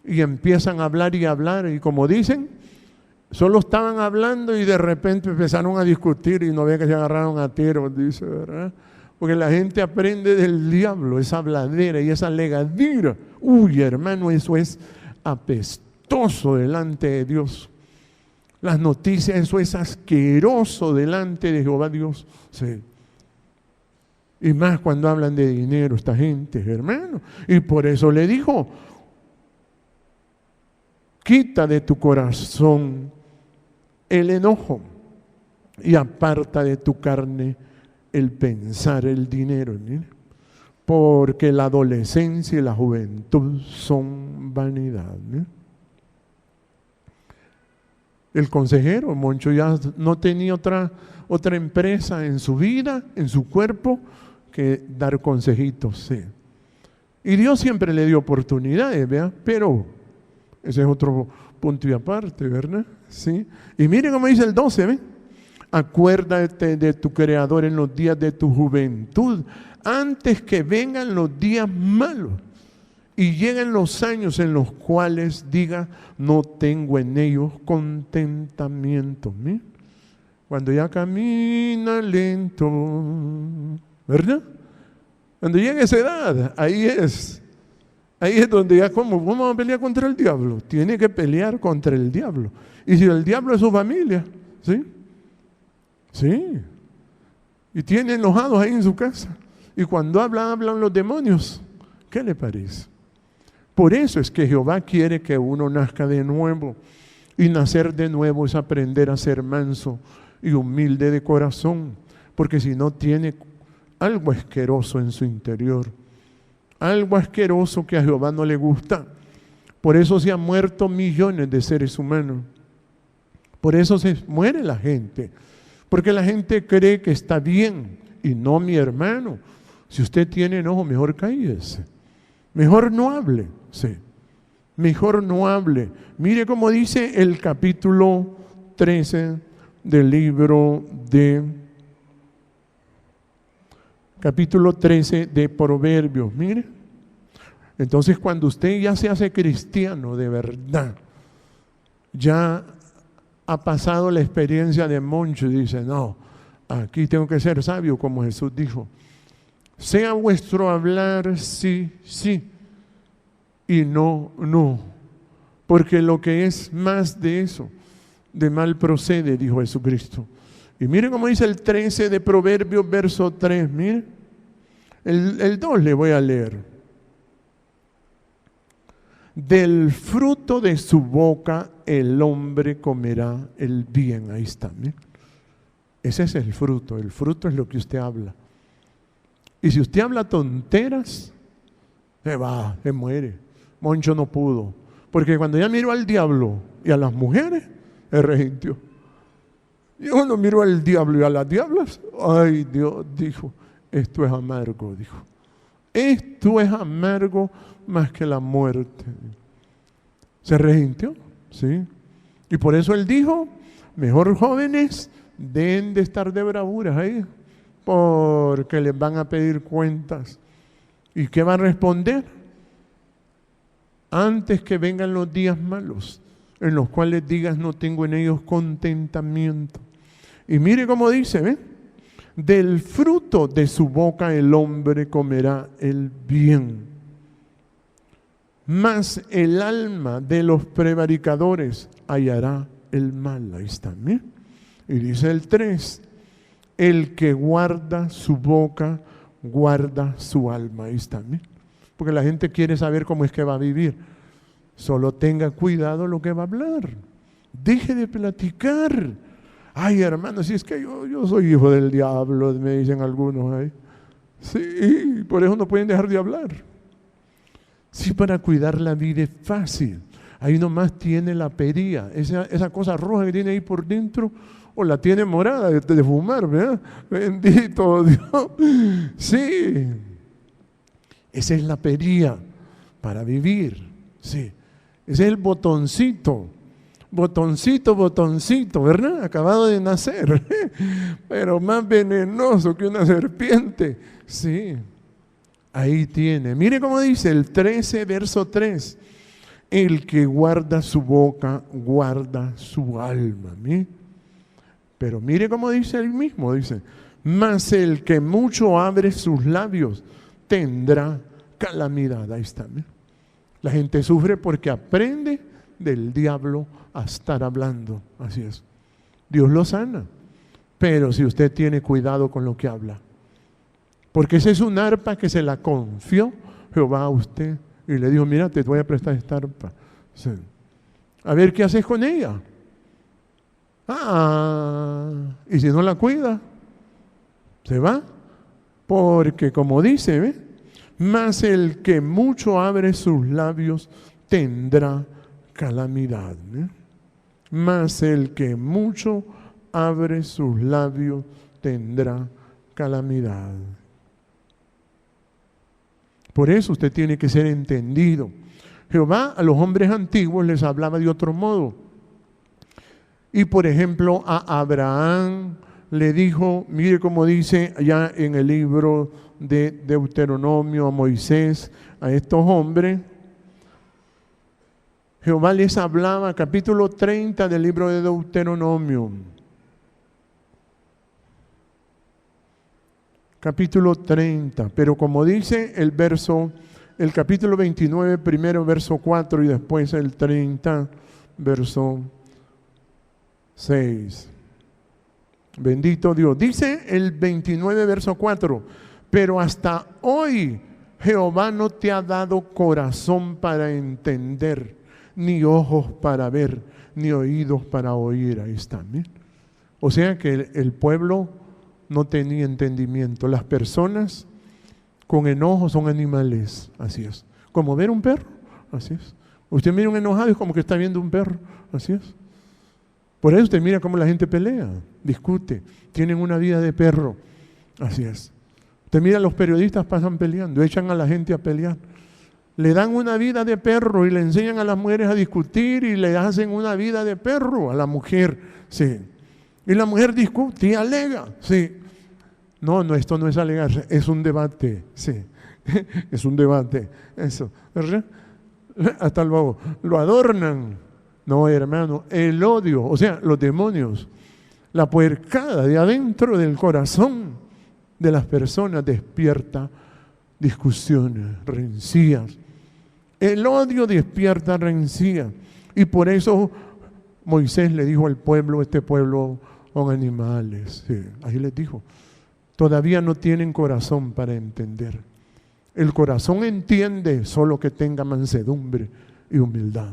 Y empiezan a hablar y hablar, y como dicen, solo estaban hablando y de repente empezaron a discutir y no ve que se agarraron a tiros, dice, ¿verdad? Porque la gente aprende del diablo, esa habladera y esa legadera. Uy, hermano, eso es apestoso delante de Dios. Las noticias, eso es asqueroso delante de Jehová Dios. Sí. Y más cuando hablan de dinero esta gente, hermano. Y por eso le dijo, quita de tu corazón el enojo y aparta de tu carne el pensar el dinero, ¿sí? Porque la adolescencia y la juventud son vanidad, ¿sí? El consejero Moncho ya no tenía otra empresa en su vida, en su cuerpo, que dar consejitos, sí. Y Dios siempre le dio oportunidades, ¿vea? Pero ese es otro punto y aparte, ¿verdad? Sí. Y mire cómo dice el 12, ¿ve? Acuérdate de tu Creador en los días de tu juventud, antes que vengan los días malos y lleguen los años en los cuales diga, no tengo en ellos contentamiento. ¿Mira? Cuando ya camina lento, ¿verdad? Cuando llega esa edad, ahí es donde ya, ¿cómo vamos a pelear contra el diablo? Tiene que pelear contra el diablo. Y si el diablo es su familia, ¿sí? Sí. Y tiene enojados ahí en su casa. Y cuando hablan los demonios. ¿Qué le parece? Por eso es que Jehová quiere que uno nazca de nuevo. Y nacer de nuevo es aprender a ser manso y humilde de corazón. Porque si no tiene algo asqueroso en su interior. Algo asqueroso que a Jehová no le gusta. Por eso se han muerto millones de seres humanos. Por eso se muere la gente. Porque la gente cree que está bien. Y no, mi hermano. Si usted tiene enojo, mejor cállese. Mejor no hable. Sí. Mejor no hable. Mire cómo dice el capítulo 13 del libro de... Capítulo 13 de Proverbios. Mire. Entonces cuando usted ya se hace cristiano de verdad, ya ha pasado la experiencia de Moncho y dice, no, aquí tengo que ser sabio como Jesús dijo. Sea vuestro hablar sí, sí y no, no. Porque lo que es más de eso, de mal procede, dijo Jesucristo. Y mire cómo dice el 13 de Proverbios, verso 3, mire. El 2 le voy a leer. Del fruto de su boca el hombre comerá el bien. Ahí está, ¿eh? Ese es el fruto es lo que usted habla. Y si usted habla tonteras, se muere. Moncho no pudo, porque cuando ya miró al diablo y a las mujeres, se resintió. Y uno miró al diablo y a las diablas, ay, Dios dijo, esto es amargo, dijo. Esto es amargo más que la muerte. Se resintió, ¿sí? Y por eso él dijo, mejor jóvenes deben de estar de bravuras ahí, porque les van a pedir cuentas. ¿Y qué van a responder? Antes que vengan los días malos, en los cuales digas no tengo en ellos contentamiento. Y mire cómo dice, ¿ve? Del fruto de su boca el hombre comerá el bien. Mas el alma de los prevaricadores hallará el mal. Ahí está, ¿eh? Y dice el 3, el que guarda su boca, guarda su alma. Ahí está, ¿eh? Porque la gente quiere saber cómo es que va a vivir. Solo tenga cuidado lo que va a hablar. Deje de platicar. Ay, hermano, si es que yo soy hijo del diablo, me dicen algunos ahí. Sí, por eso no pueden dejar de hablar. Sí, para cuidar la vida es fácil. Ahí nomás tiene la pería, esa cosa roja que tiene ahí por dentro, o la tiene morada de fumar, ¿verdad? Bendito Dios. Sí, esa es la pería para vivir. Sí, ese es el botoncito, ¿verdad? Acabado de nacer, pero más venenoso que una serpiente. Sí, ahí tiene. Mire cómo dice el 13, verso 3. El que guarda su boca, guarda su alma. ¿Sí? Pero mire cómo dice él mismo, dice, mas el que mucho abre sus labios tendrá calamidad. Ahí está. ¿Sí? La gente sufre porque aprende del diablo a estar hablando. Así es. Dios lo sana. Pero si usted tiene cuidado con lo que habla. Porque esa es una arpa que se la confió Jehová a usted. Y le dijo, mira, te voy a prestar esta arpa. Sí. A ver qué haces con ella. Y si no la cuida, se va. Porque como dice, ¿ve? Mas el que mucho abre sus labios tendrá calamidad. ¿Ve? Mas el que mucho abre sus labios tendrá calamidad. Por eso usted tiene que ser entendido. Jehová a los hombres antiguos les hablaba de otro modo. Y por ejemplo a Abraham le dijo, mire cómo dice allá en el libro de Deuteronomio, a Moisés, a estos hombres. Jehová les hablaba, capítulo 30 del libro de Deuteronomio. Capítulo 30, pero como dice el capítulo 29, primero verso 4 y después el 30, verso 6. Bendito Dios. Dice el 29, verso 4, pero hasta hoy Jehová no te ha dado corazón para entender, ni ojos para ver, ni oídos para oír. Ahí está. ¿Bien? O sea que el pueblo no tenía entendimiento. Las personas con enojo son animales, así es. Como ver un perro, así es. Usted mira un enojado y es como que está viendo un perro, así es. Por eso usted mira cómo la gente pelea, discute, tienen una vida de perro, así es. Usted mira, los periodistas pasan peleando, echan a la gente a pelear. Le dan una vida de perro y le enseñan a las mujeres a discutir y le hacen una vida de perro a la mujer, sí. Y la mujer discute y alega, sí. No, esto no es alegar, es un debate, sí. Es un debate, eso, ¿verdad? Hasta luego, lo adornan. No, hermano, el odio, o sea, los demonios, la puercada de adentro del corazón de las personas despierta discusiones, rencillas. El odio despierta rencillas. Y por eso Moisés le dijo al pueblo, este pueblo son animales. Sí, ahí les dijo, todavía no tienen corazón para entender. El corazón entiende solo que tenga mansedumbre y humildad.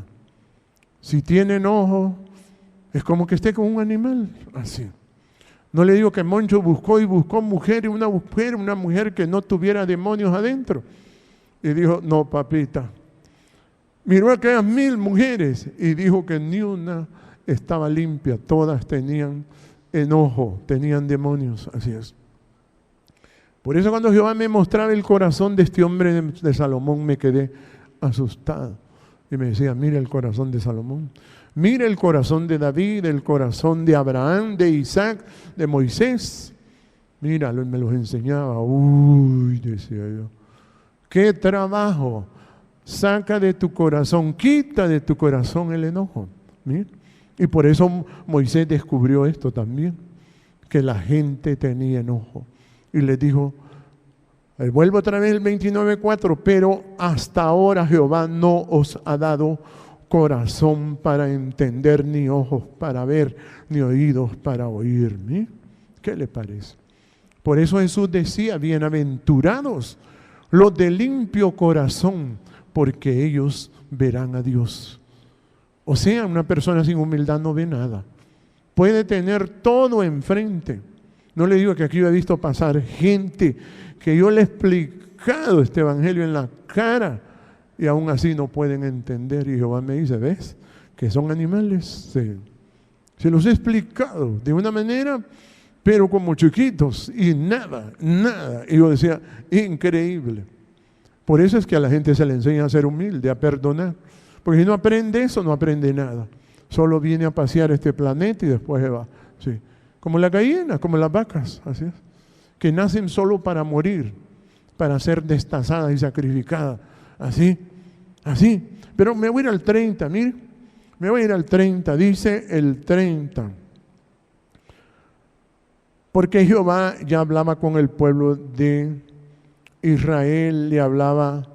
Si tiene enojo, es como que esté con un animal, así. No le digo que Moncho buscó mujer y una mujer que no tuviera demonios adentro. Y dijo, no, papita. Miró aquellas 1000 mujeres y dijo que ni una estaba limpia, todas tenían enojo, tenían demonios, así es. Por eso cuando Jehová me mostraba el corazón de este hombre de Salomón, me quedé asustado. Y me decía, mira el corazón de Salomón, mira el corazón de David, el corazón de Abraham, de Isaac, de Moisés. Míralo, y me los enseñaba. Uy, decía yo, qué trabajo. Saca de tu corazón, quita de tu corazón el enojo. Mira. Y por eso Moisés descubrió esto también, que la gente tenía enojo. Y les dijo, vuelvo otra vez el 29:4, pero hasta ahora Jehová no os ha dado corazón para entender, ni ojos para ver, ni oídos para oír. ¿Sí? ¿Qué le parece? Por eso Jesús decía, bienaventurados los de limpio corazón, porque ellos verán a Dios. O sea, una persona sin humildad no ve nada. Puede tener todo enfrente. No le digo que aquí yo he visto pasar gente que yo le he explicado este evangelio en la cara y aún así no pueden entender. Y Jehová me dice, ¿ves? Que son animales. Se los he explicado de una manera, pero como chiquitos y nada. Y yo decía, increíble. Por eso es que a la gente se le enseña a ser humilde, a perdonar. Porque si no aprende eso, no aprende nada. Solo viene a pasear este planeta y después se va. Sí. Como las gallinas, como las vacas, así es. Que nacen solo para morir, para ser destazadas y sacrificadas. Así. Así. Pero me voy a ir al 30, mire. Me voy a ir al 30, dice el 30. Porque Jehová ya hablaba con el pueblo de Israel, le hablaba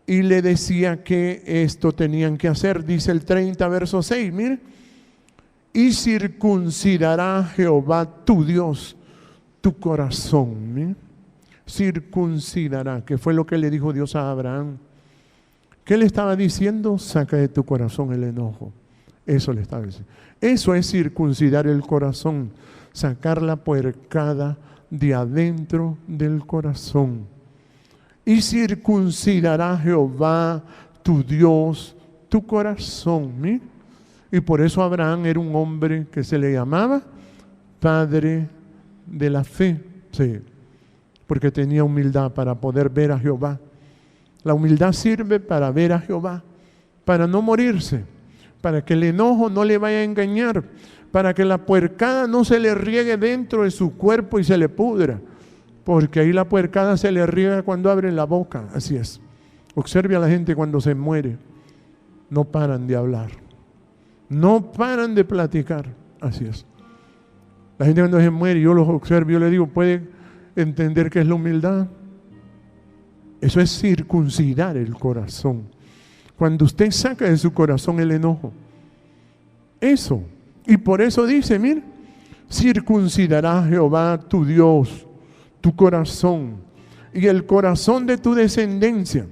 y le decía que esto tenían que hacer. Dice el 30, verso 6, mire. Y circuncidará Jehová tu Dios tu corazón. Mire. Circuncidará, que fue lo que le dijo Dios a Abraham. ¿Qué le estaba diciendo? Saca de tu corazón el enojo. Eso le estaba diciendo. Eso es circuncidar el corazón. Sacar la puercada de adentro del corazón. Y circuncidará Jehová tu Dios tu corazón. ¿Sí? Y por eso Abraham era un hombre que se le llamaba padre de la fe. Sí, porque tenía humildad para poder ver a Jehová. La humildad sirve para ver a Jehová, para no morirse, para que el enojo no le vaya a engañar, para que la puercada no se le riegue dentro de su cuerpo y se le pudra, porque ahí la puercada se le riega cuando abre la boca. Así es. Observe a la gente cuando se muere, no paran de hablar, no paran de platicar. Así es. La gente cuando se muere, yo los observo, yo le digo, ¿puede entender qué es la humildad? Eso es circuncidar el corazón. Cuando usted saca de su corazón el enojo, eso. Y por eso dice, mire, circuncidará Jehová tu Dios tu corazón y el corazón de tu descendencia.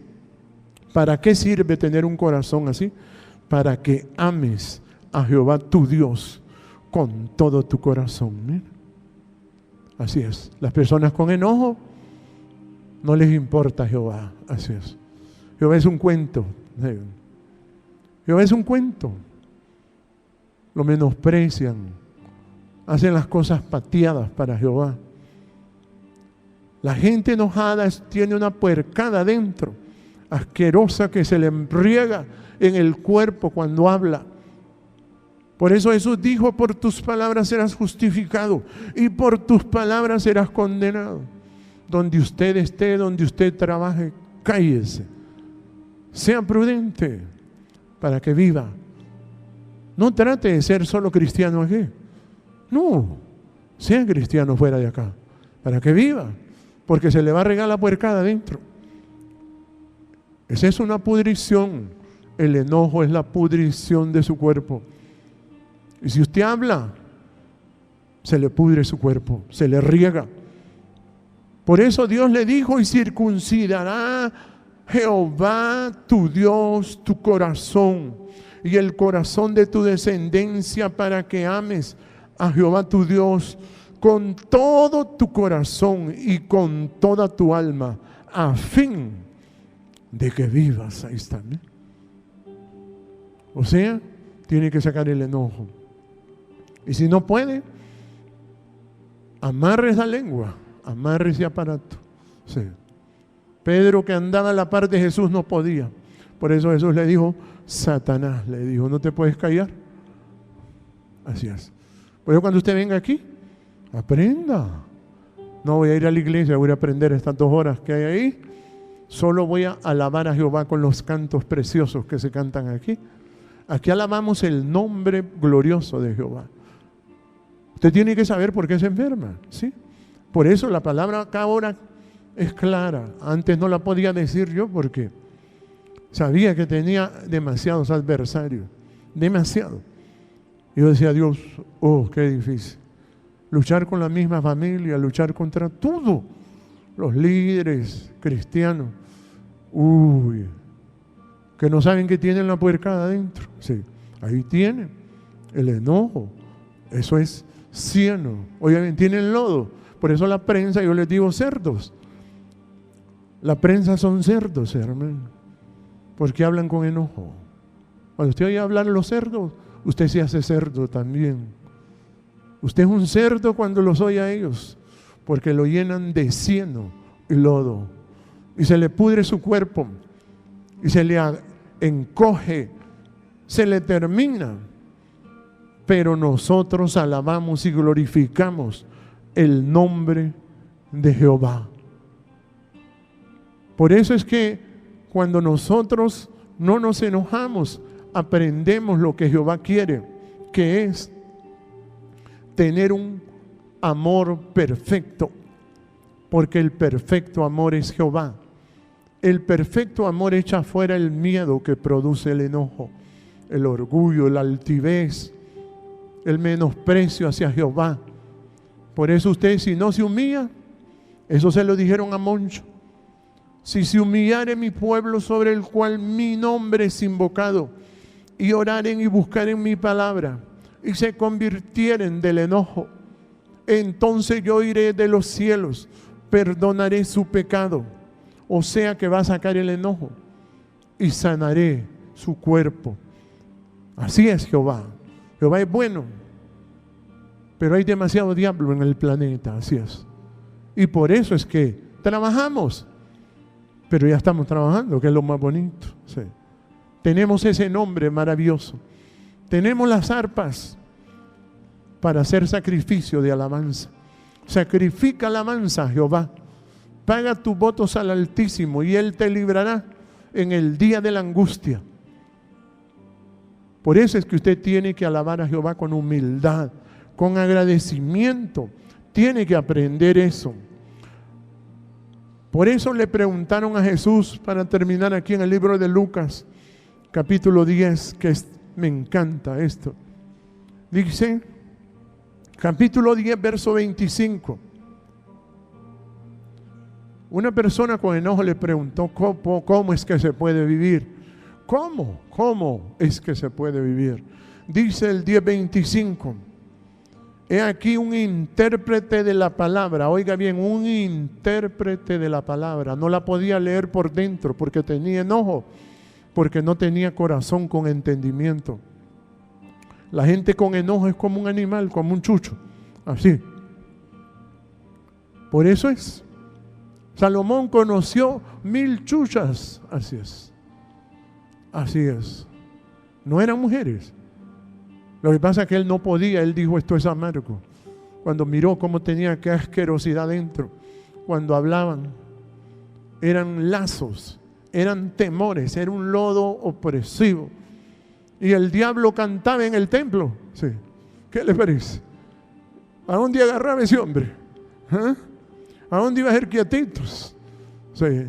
¿Para qué sirve tener un corazón así? Para que ames a Jehová tu Dios con todo tu corazón. Mire. Así es. Las personas con enojo no les importa Jehová. Así es. Jehová es un cuento. Jehová es un cuento. Lo menosprecian. Hacen las cosas pateadas para Jehová. La gente enojada tiene una puercada dentro, asquerosa, que se le riega en el cuerpo cuando habla. Por eso Jesús dijo, por tus palabras serás justificado y por tus palabras serás condenado. Donde usted esté, donde usted trabaje, cállese. Sea prudente para que viva. No trate de ser solo cristiano aquí. No, sea cristiano fuera de acá, para que viva, porque se le va a regar la puercada adentro. Esa es una pudrición. El enojo es la pudrición de su cuerpo. Y si usted habla, se le pudre su cuerpo, se le riega. Por eso Dios le dijo, y circuncidará Jehová tu Dios tu corazón y el corazón de tu descendencia, para que ames a Jehová tu Dios con todo tu corazón y con toda tu alma, a fin de que vivas. Ahí está, ¿eh? O sea, tiene que sacar el enojo. Y si no puede, amarre esa lengua, amarre ese aparato. Sí. Pedro, que andaba a la par de Jesús, no podía. Por eso Jesús le dijo, Satanás, le dijo, no te puedes callar. Así es. Por eso cuando usted venga aquí, aprenda. No voy a ir a la iglesia, voy a aprender estas 2 horas que hay ahí. Solo voy a alabar a Jehová con los cantos preciosos que se cantan aquí. Aquí alabamos el nombre glorioso de Jehová. Usted tiene que saber por qué se enferma, ¿sí? Por eso la palabra acá ahora es clara. Antes no la podía decir yo porque sabía que tenía demasiados adversarios. Demasiado. Yo decía, Dios, oh, qué difícil. Luchar con la misma familia, luchar contra todo. Los líderes cristianos. Uy, que no saben que tienen la puercada adentro. Sí, ahí tienen el enojo. Eso es cieno. Oigan, tienen lodo. Por eso la prensa, yo les digo cerdos. La prensa son cerdos, hermano. Porque hablan con enojo. Cuando usted oye hablar a los cerdos, usted se hace cerdo también. Usted es un cerdo cuando los oye a ellos, porque lo llenan de cieno y lodo. Y se le pudre su cuerpo. Y se le encoge. Se le termina. Pero nosotros alabamos y glorificamos el nombre de Jehová. Por eso es que Cuando nosotros no nos enojamos, aprendemos lo que Jehová quiere, que es tener un amor perfecto, porque el perfecto amor es Jehová. El perfecto amor echa fuera el miedo que produce el enojo, el orgullo, la altivez, el menosprecio hacia Jehová. Por eso usted, si no se humilla, eso se lo dijeron a Moncho: si se humillare mi pueblo sobre el cual mi nombre es invocado, y oraren y buscaren mi palabra, y se convirtieren del enojo, entonces yo iré de los cielos, perdonaré su pecado. O sea que va a sacar el enojo y sanaré su cuerpo. Así es Jehová. Jehová es bueno, pero hay demasiado diablo en el planeta, así es. Y por eso es que trabajamos, pero ya estamos trabajando, que es lo más bonito. Sí. Tenemos ese nombre maravilloso. Tenemos las arpas para hacer sacrificio de alabanza. Sacrifica alabanza a Jehová. Paga tus votos al Altísimo y Él te librará en el día de la angustia. Por eso es que usted tiene que alabar a Jehová con humildad, con agradecimiento. Tiene que aprender eso. Por eso le preguntaron a Jesús, para terminar aquí en el libro de Lucas, capítulo 10, me encanta esto. Dice, capítulo 10, verso 25. Una persona con enojo le preguntó: ¿cómo es que se puede vivir? ¿Cómo es que se puede vivir? Dice el 10:25. He aquí un intérprete de la palabra. Oiga bien, un intérprete de la palabra. No la podía leer por dentro porque tenía enojo, porque no tenía corazón con entendimiento. La gente con enojo es como un animal, como un chucho, así. Por eso es. Salomón conoció 1000 chuchas, así es. Así es. No eran mujeres. Lo que pasa es que él no podía, él dijo: esto es amargo. Cuando miró cómo tenía qué asquerosidad dentro, cuando hablaban, eran lazos, eran temores, era un lodo opresivo. Y el diablo cantaba en el templo. Sí. ¿Qué le parece? ¿A dónde agarraba ese hombre? ¿Ah? ¿A dónde iba a ser quietitos? Sí.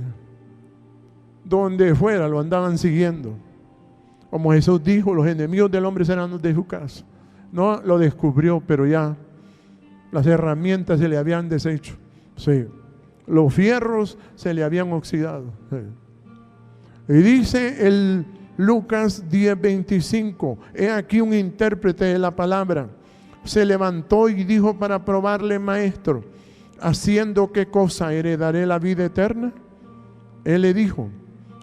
Donde fuera lo andaban siguiendo. Como Jesús dijo, los enemigos del hombre serán los de su casa. No lo descubrió, pero ya las herramientas se le habían deshecho. Sí. Los fierros se le habían oxidado. Sí. Y dice el Lucas 10:25: he aquí un intérprete de la palabra. Se levantó y dijo para probarle: maestro, ¿haciendo qué cosa heredaré la vida eterna? Él le dijo: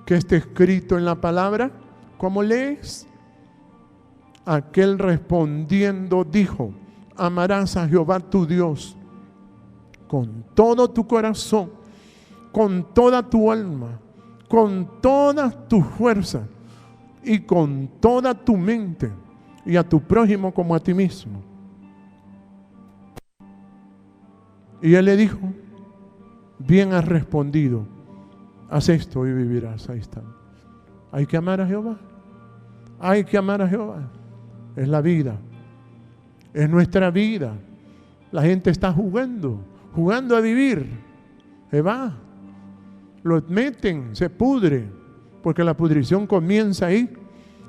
¿qué está escrito en la palabra? ¿Cómo lees? Aquel respondiendo dijo: amarás a Jehová tu Dios con todo tu corazón, con toda tu alma, con todas tus fuerzas y con toda tu mente, y a tu prójimo como a ti mismo. Y él le dijo: bien has respondido, haz esto y vivirás. Ahí está. Hay que amar a Jehová. Hay que amar a Jehová. Es la vida. Es nuestra vida. La gente está jugando a vivir. Se va. Lo meten, se pudre, porque la pudrición comienza ahí.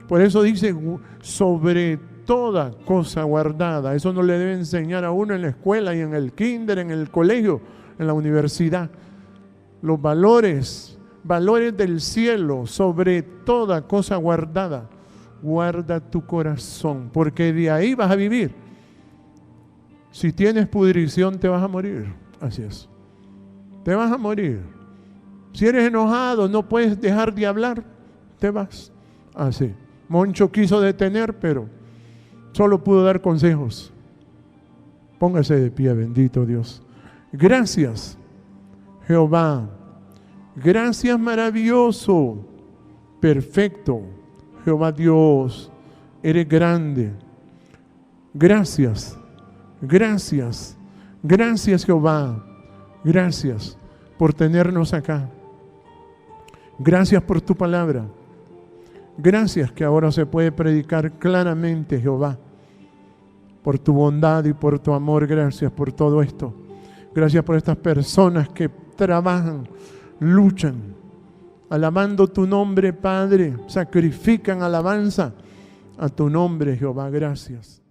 Por eso dice: sobre toda cosa guardada. Eso no le debe enseñar a uno en la escuela y en el kinder, en el colegio, en la universidad. Los valores del cielo, sobre toda cosa guardada. Guarda tu corazón, porque de ahí vas a vivir. Si tienes pudrición, te vas a morir. Así es. Te vas a morir. Si eres enojado, no puedes dejar de hablar, te vas. Así. Moncho quiso detener, pero solo pudo dar consejos. Póngase de pie, bendito Dios. Gracias, Jehová. Gracias, maravilloso, perfecto, Jehová Dios, eres grande. Gracias, gracias, gracias Jehová, gracias por tenernos acá. Gracias por tu palabra. Gracias que ahora se puede predicar claramente, Jehová. Por tu bondad y por tu amor, gracias por todo esto. Gracias por estas personas que trabajan, luchan, alabando tu nombre, Padre. Sacrifican alabanza a tu nombre, Jehová. Gracias.